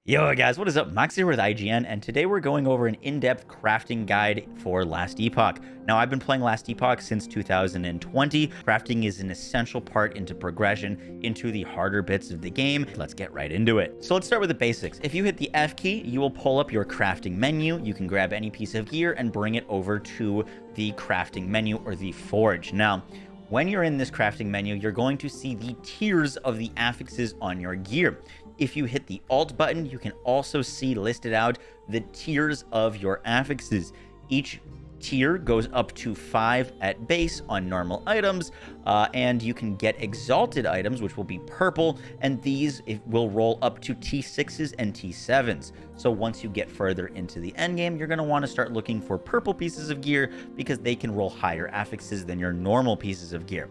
Yo guys, what is up? Moxsy here with IGN, and today we're going over an in-depth crafting guide for Last Epoch. Now, I've been playing Last Epoch since 2020. Crafting is an essential part into progression into the harder bits of the game. Let's get right into it. So let's start with the basics. If you hit the F key, you will pull up your crafting menu. You can grab any piece of gear and bring it over to the crafting menu or the forge. Now, when you're in this crafting menu, you're going to see the tiers of the affixes on your gear. If you hit the Alt button, you can also see listed out the tiers of your affixes. Each tier goes up to 5 at base on normal items, and you can get exalted items, which will be purple, and these will roll up to T6s and T7s. So once you get further into the end game, you're going to want to start looking for purple pieces of gear because they can roll higher affixes than your normal pieces of gear.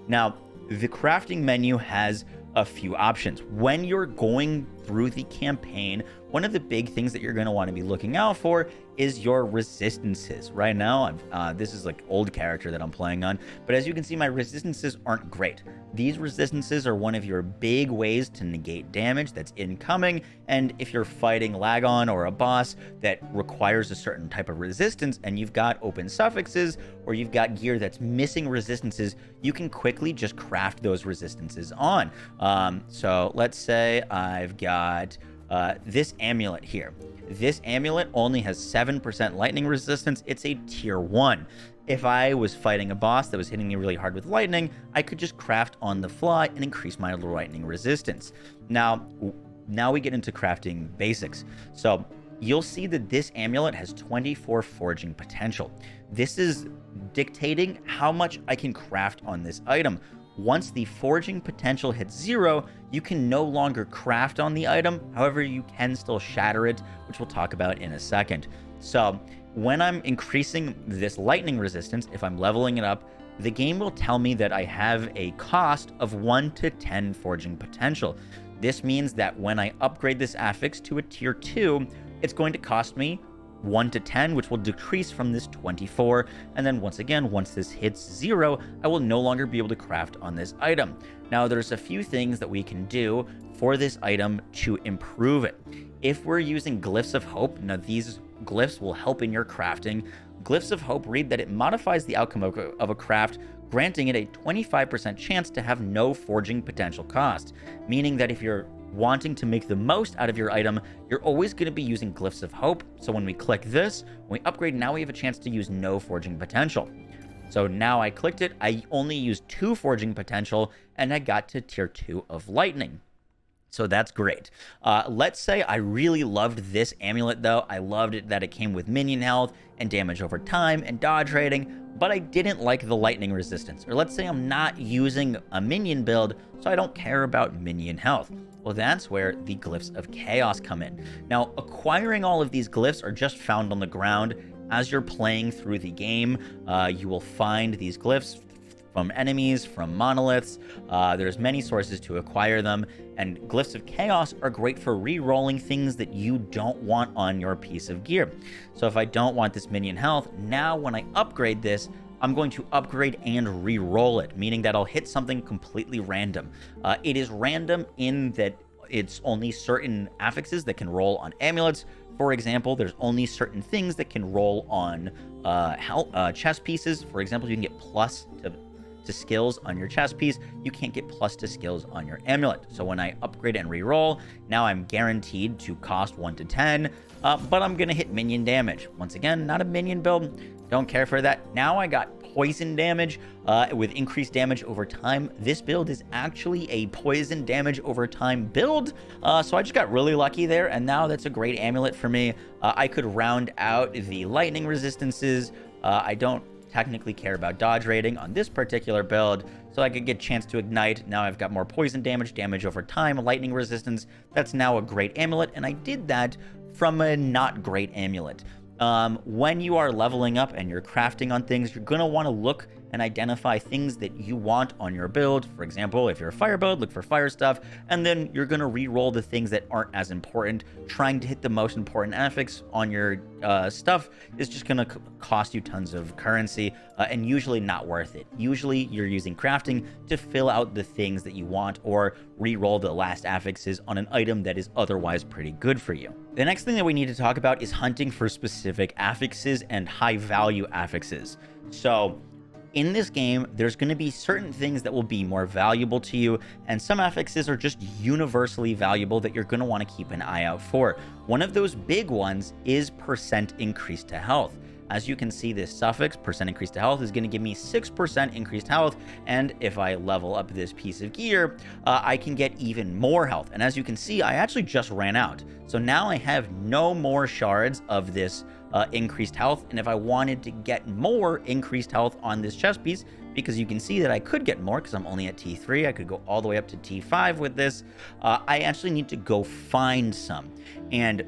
Now, the crafting menu has a few options. When you're going through the campaign, one of the big things that you're going to want to be looking out for is your resistances. Right now, this is like old character that I'm playing on, but as you can see, my resistances aren't great. These resistances are one of your big ways to negate damage that's incoming, and if you're fighting Lagon or a boss that requires a certain type of resistance and you've got open suffixes or you've got gear that's missing resistances, you can quickly just craft those resistances on. So let's say I've got this amulet here. This amulet only has 7% lightning resistance. It's a tier 1. If I was fighting a boss that was hitting me really hard with lightning, I could just craft on the fly and increase my lightning resistance. Now we get into crafting basics. So you'll see that this amulet has 24 forging potential. This is dictating how much I can craft on this item. Once the forging potential hits 0, you can no longer craft on the item. However, you can still shatter it, which we'll talk about in a second. So when I'm increasing this lightning resistance, if I'm leveling it up, the game will tell me that I have a cost of 1 to 10 forging potential. This means that when I upgrade this affix to a tier 2, it's going to cost me 1 to 10, which will decrease from this 24. And then once again, once this hits 0, I will no longer be able to craft on this item. Now, there's a few things that we can do for this item to improve it. If we're using Glyphs of Hope, now these glyphs will help in your crafting. Glyphs of Hope read that it modifies the outcome of a craft, granting it a 25% chance to have no forging potential cost, meaning that if you're wanting to make the most out of your item, you're always going to be using Glyphs of Hope. So when we click this, when we upgrade, now we have a chance to use no forging potential. So now I clicked it, I only used 2 forging potential, and I got to tier 2 of lightning. So that's great. Let's say I really loved this amulet though. I loved it that it came with minion health and damage over time and dodge rating, but I didn't like the lightning resistance. Or let's say I'm not using a minion build, so I don't care about minion health. Well, that's where the Glyphs of Chaos come in. Now, acquiring all of these glyphs are just found on the ground. As you're playing through the game, you will find these glyphs from enemies, from monoliths. There's many sources to acquire them, and Glyphs of Chaos are great for re-rolling things that you don't want on your piece of gear. So if I don't want this minion health, now when I upgrade this, I'm going to upgrade and re-roll it, meaning that I'll hit something completely random. It is random in that it's only certain affixes that can roll on amulets. For example, there's only certain things that can roll on chest pieces. For example, you can get plus to skills on your chest piece. You can't get plus to skills on your amulet. So when I upgrade and re-roll, now I'm guaranteed to cost 1 to 10, but I'm going to hit minion damage. Once again, not a minion build. Don't care for that. Now I got poison damage with increased damage over time. This build is actually a poison damage over time build. So I just got really lucky there, and now that's a great amulet for me. I could round out the lightning resistances. I don't technically care about dodge rating on this particular build, so I could get chance to ignite. Now I've got more poison damage over time, lightning resistance. That's now a great amulet, and I did that from a not great amulet. When you are leveling up and you're crafting on things, you're going to want to look and identify things that you want on your build. For example, if you're a fire build, look for fire stuff, and then you're going to re-roll the things that aren't as important. Trying to hit the most important affix on your stuff is just going to cost you tons of currency, and usually not worth it. Usually you're using crafting to fill out the things that you want, or re-roll the last affixes on an item that is otherwise pretty good for you. The next thing that we need to talk about is hunting for specific affixes and high value affixes. So in this game, there's going to be certain things that will be more valuable to you, and some affixes are just universally valuable that you're going to want to keep an eye out for. One of those big ones is percent increase to health. As you can see, this suffix, percent increase to health, is going to give me 6% increased health, and if I level up this piece of gear, I can get even more health. And as you can see, I actually just ran out. So now I have no more shards of this increased health, and if I wanted to get more increased health on this chest piece, because you can see that I could get more because I'm only at T3, I could go all the way up to T5 with this, I actually need to go find some. And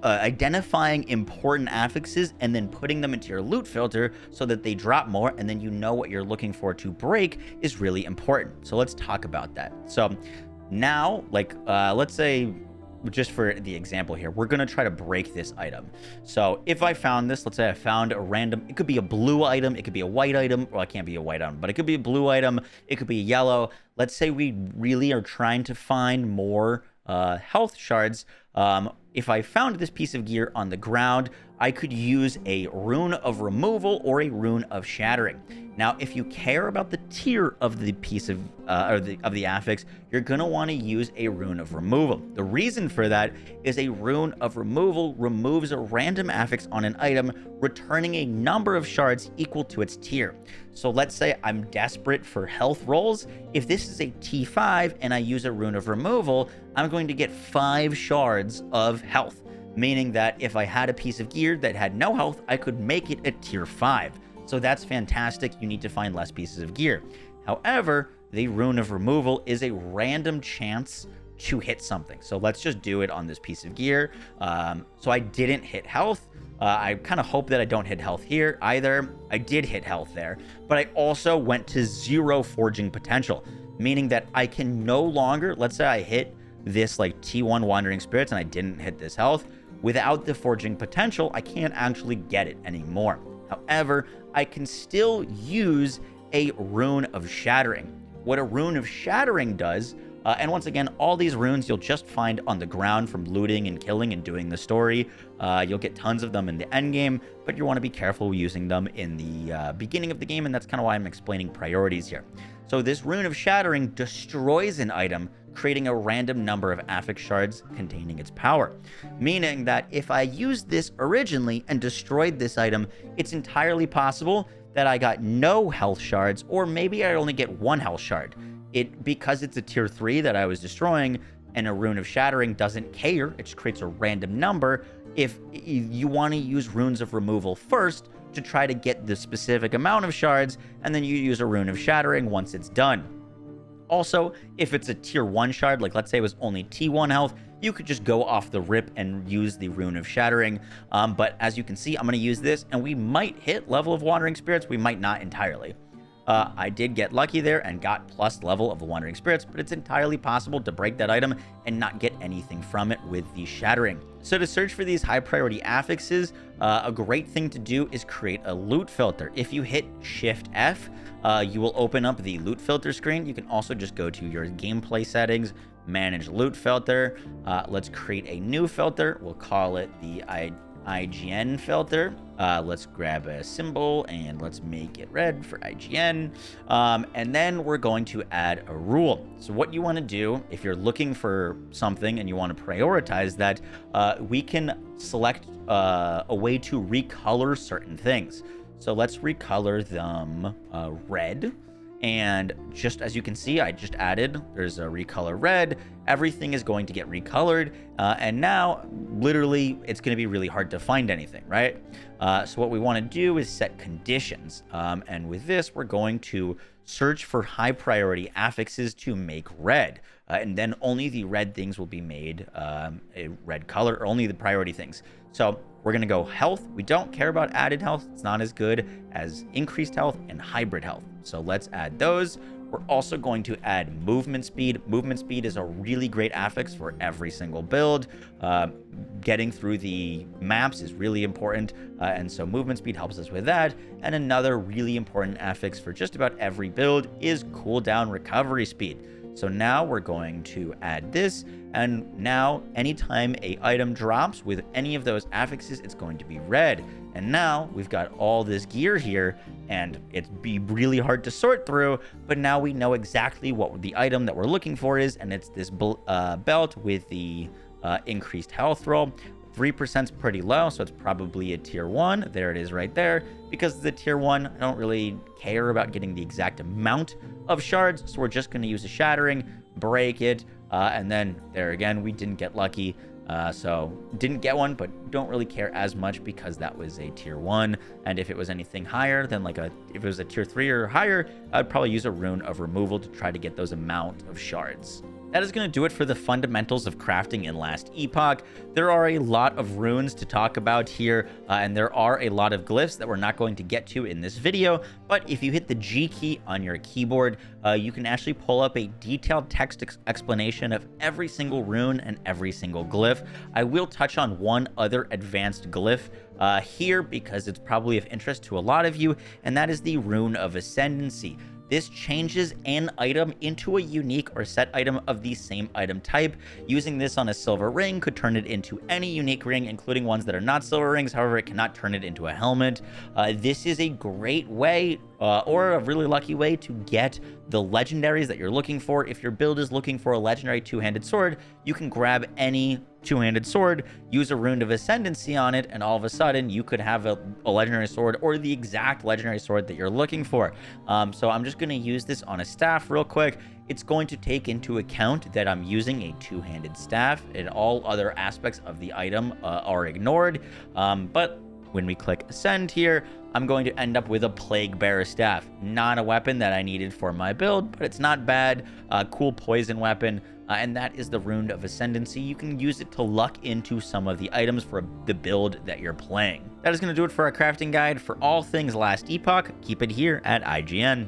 identifying important affixes and then putting them into your loot filter so that they drop more, and then you know what you're looking for to break, is really important. So let's talk about that. So now, like, let's say, just for the example here, we're going to try to break this item. So if I found this, let's say I found a random, it could be a blue item, it could be a white item, well, it can't be a white item, but it could be a blue item, it could be a yellow. Let's say we really are trying to find more health shards. If I found this piece of gear on the ground, I could use a Rune of Removal or a Rune of Shattering. Now, if you care about the tier of the piece of the affix, you're going to want to use a Rune of Removal. The reason for that is a Rune of Removal removes a random affix on an item, returning a number of shards equal to its tier. So let's say I'm desperate for health rolls. If this is a T5 and I use a Rune of Removal, I'm going to get 5 shards of health, meaning that if I had a piece of gear that had no health, I could make it a tier 5. So that's fantastic. You need to find less pieces of gear. However, the Rune of Removal is a random chance to hit something. So let's just do it on this piece of gear. So I didn't hit health. I kind of hope that I don't hit health here either. I did hit health there, but I also went to 0 forging potential, meaning that I can no longer, let's say I hit this like T1 Wandering Spirits and I didn't hit this health, without the forging potential, I can't actually get it anymore. However, I can still use a Rune of Shattering. What a Rune of Shattering does, and once again, all these runes you'll just find on the ground from looting and killing and doing the story. You'll get tons of them in the end game, but you want to be careful using them in the beginning of the game, and that's kind of why I'm explaining priorities here. So this Rune of Shattering destroys an item, creating a random number of affix shards containing its power. Meaning that if I used this originally and destroyed this item, it's entirely possible that I got no health shards, or maybe I only get 1 health shard. Because it's a tier 3 that I was destroying, and a Rune of Shattering doesn't care, it just creates a random number. If you want to use Runes of Removal first to try to get the specific amount of shards, and then you use a Rune of Shattering once it's done. Also, if it's a tier 1 shard, like let's say it was only T1 health, you could just go off the rip and use the Rune of Shattering. But as you can see, I'm going to use this, and we might hit level of Wandering Spirits, we might not entirely. I did get lucky there and got plus level of the Wandering Spirits, but it's entirely possible to break that item and not get anything from it with the Shattering. So to search for these high priority affixes, a great thing to do is create a loot filter. If you hit Shift F, you will open up the loot filter screen. You can also just go to your gameplay settings, manage loot filter. Let's create a new filter. We'll call it the IGN filter. Let's grab a symbol and let's make it red for IGN. And then we're going to add a rule. So what you want to do, if you're looking for something and you want to prioritize that, we can select a way to recolor certain things. So let's recolor them red. And just as you can see, I just added, there's a recolor red. Everything is going to get recolored. And now, literally, it's going to be really hard to find anything, right? So what we want to do is set conditions. And with this, we're going to search for high priority affixes to make red. and then only the red things will be made a red color, or only the priority things. So we're going to go health. We don't care about added health. It's not as good as increased health and hybrid health. So let's add those. We're also going to add movement speed. Movement speed is a really great affix for every single build. Getting through the maps is really important, and so movement speed helps us with that. And another really important affix for just about every build is cooldown recovery speed. So now we're going to add this, and now anytime a item drops with any of those affixes, it's going to be red. And now we've got all this gear here, and it'd be really hard to sort through, but now we know exactly what the item that we're looking for is, and it's this belt with the increased health roll. 3% is pretty low, so it's probably a tier 1. There it is right there. Because it's a tier 1, I don't really care about getting the exact amount of shards, so we're just going to use a shattering, break it, and then there again, we didn't get lucky. So didn't get one, but don't really care as much because that was a tier 1. And if it was anything higher than if it was a tier 3 or higher, I'd probably use a Rune of Removal to try to get those amount of shards. That is going to do it for the fundamentals of crafting in Last Epoch. There are a lot of runes to talk about here, and there are a lot of glyphs that we're not going to get to in this video, but if you hit the G key on your keyboard, you can actually pull up a detailed text explanation of every single rune and every single glyph. I will touch on one other advanced glyph here because it's probably of interest to a lot of you, and that is the Rune of Ascendancy. This changes an item into a unique or set item of the same item type. Using this on a silver ring could turn it into any unique ring, including ones that are not silver rings. However, it cannot turn it into a helmet. This is a great way or a really lucky way to get the legendaries that you're looking for. If your build is looking for a legendary two-handed sword, you can grab any two-handed sword, use a Rune of Ascendancy on it, and all of a sudden you could have a legendary sword or the exact legendary sword that you're looking for. So I'm just going to use this on a staff real quick. It's going to take into account that I'm using a two-handed staff, and all other aspects of the item are ignored. But when we click Ascend here, I'm going to end up with a Plague Bearer Staff. Not a weapon that I needed for my build, but it's not bad. Cool poison weapon. And that is the Rune of Ascendancy. You can use it to luck into some of the items for the build that you're playing. That is going to do it for our crafting guide. For all things Last Epoch, keep it here at IGN.